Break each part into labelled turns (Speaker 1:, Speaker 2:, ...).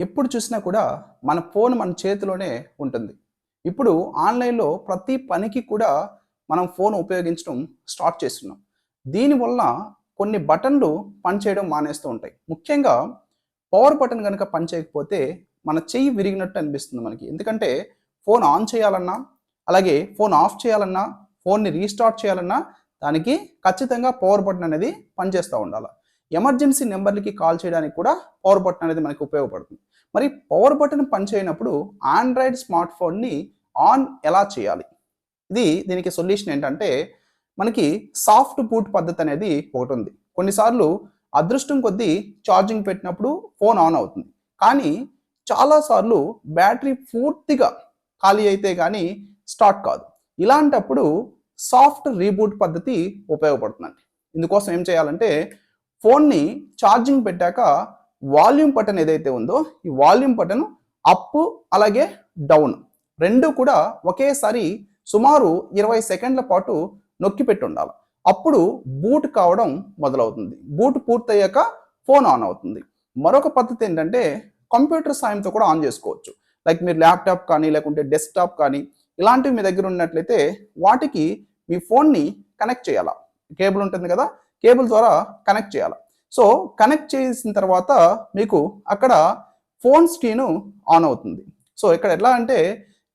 Speaker 1: ఎప్పుడు చూసినా కూడా మన ఫోన్ మన చేతిలోనే ఉంటుంది. ఇప్పుడు ఆన్‌లైన్‌లో ప్రతి పనికి కూడా మనం ఫోన్ ఉపయోగించడం స్టార్ట్ చేస్తున్నాం. దీనివల్ల కొన్ని బటన్‌లు పనిచేయడం మానేస్తూ ఉంటాయి. ముఖ్యంగా పవర్ బటన్ గనుక పనిచేయకపోతే మన చెయ్యి విరిగినట్టు అనిపిస్తుంది మనకి. ఎందుకంటే ఫోన్ ఆన్ చేయాలన్నా, అలాగే ఫోన్ ఆఫ్ చేయాలన్నా, ఫోన్‌ని రీస్టార్ట్ చేయాలన్నా దానికి ఖచ్చితంగా పవర్ బటన్ అనేది పనిచేస్తా ఉండాల. ఎమర్జెన్సీ నంబర్‌లకి కాల్ చేయడానికి కూడా పవర్ బటన్ అనేది మనకు ఉపయోగపడుతుంది. మరి పవర్ బటన్ పనిచేయనప్పుడు ఆండ్రాయిడ్ స్మార్ట్ ఫోన్‌ని ఆన్ ఎలా చేయాలి? దీనికి సొల్యూషన్ ఏంటంటే, మనకి సాఫ్ట్ బూట్ పద్ధతి అనేది ఒకటుంది. కొన్నిసార్లు అదృష్టం కొద్దీ ఛార్జింగ్ పెట్టినప్పుడు ఫోన్ ఆన్ అవుతుంది. కానీ చాలా సార్లు బ్యాటరీ పూర్తిగా ఖాళీ అయితే గానీ స్టార్ట్ కాదు. ఇలాంటప్పుడు సాఫ్ట్ రీబూట్ పద్ధతి ఉపయోగపడుతుందండి. ఇందుకోసం ఏం చేయాలంటే, ఫోన్‌ని ఛార్జింగ్ పెట్టాక వాల్యూమ్ బటన్ ఏదైతే ఉందో, ఈ వాల్యూమ్ బటన్ అప్ అలాగే డౌన్ 2 కూడా ఒకేసారి సుమారు 20 సెకండ్ల పాటు నొక్కి పెట్టుండాలి. అప్పుడు బూట్ కావడం మొదలవుతుంది. బూట్ పూర్తయ్యాక ఫోన్ ఆన్ అవుతుంది. మరొక పద్ధతి ఏంటంటే, కంప్యూటర్ సాయంతో కూడా ఆన్ చేసుకోవచ్చు. లైక్ మీరు ల్యాప్‌టాప్ కానీ, లేకుంటే డెస్క్‌టాప్ కానీ ఇలాంటివి మీ దగ్గర ఉన్నట్లయితే వాటికి మీ ఫోన్‌ని కనెక్ట్ చేయాల. కేబుల్ ఉంటుంది కదా! కేబుల్ ద్వారా కనెక్ట్ చేయాల. సో, కనెక్ట్ చేసిన తర్వాత మీకు అక్కడ ఫోన్ స్క్రీన్ ఆన్ అవుతుంది. సో, ఇక్కడ ఎట్లా అంటే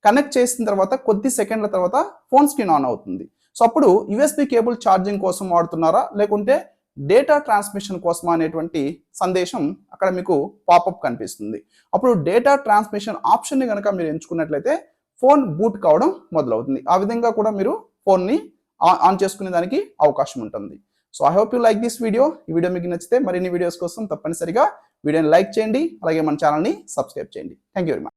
Speaker 1: కనెక్ట్ చేసిన తర్వాత కొద్ది సెకండ్ల తర్వాత ఫోన్ స్క్రీన్ ఆన్ అవుతుంది. సో, అప్పుడు యూఎస్‌బి కేబుల్ ఛార్జింగ్ కోసం వాడుతున్నారా? లేకుంటే డేటా ట్రాన్స్మిషన్ కోసమా అనేటువంటి సందేశం అక్కడ మీకు పాపప్ కనిపిస్తుంది. అప్పుడు డేటా ట్రాన్స్మిషన్ ఆప్షన్‌ని గనక మీరు ఎంచుకున్నట్లయితే ఫోన్ బూట్ కావడం మొదలవుతుంది. ఆ విధంగా కూడా మీరు ఫోన్‌ని ఆన్ చేసుకునే దానికి అవకాశం ఉంటుంది. So I hope you like this video. ఈ వీడియో మీకు నచ్చితే మరిన్ని వీడియోస్ కోసం తప్పనిసరిగా వీడియోని లైక్ చేయండి. అలాగే మన ఛానల్‌ని సబ్స్క్రైబ్ చేయండి. Thank you very much.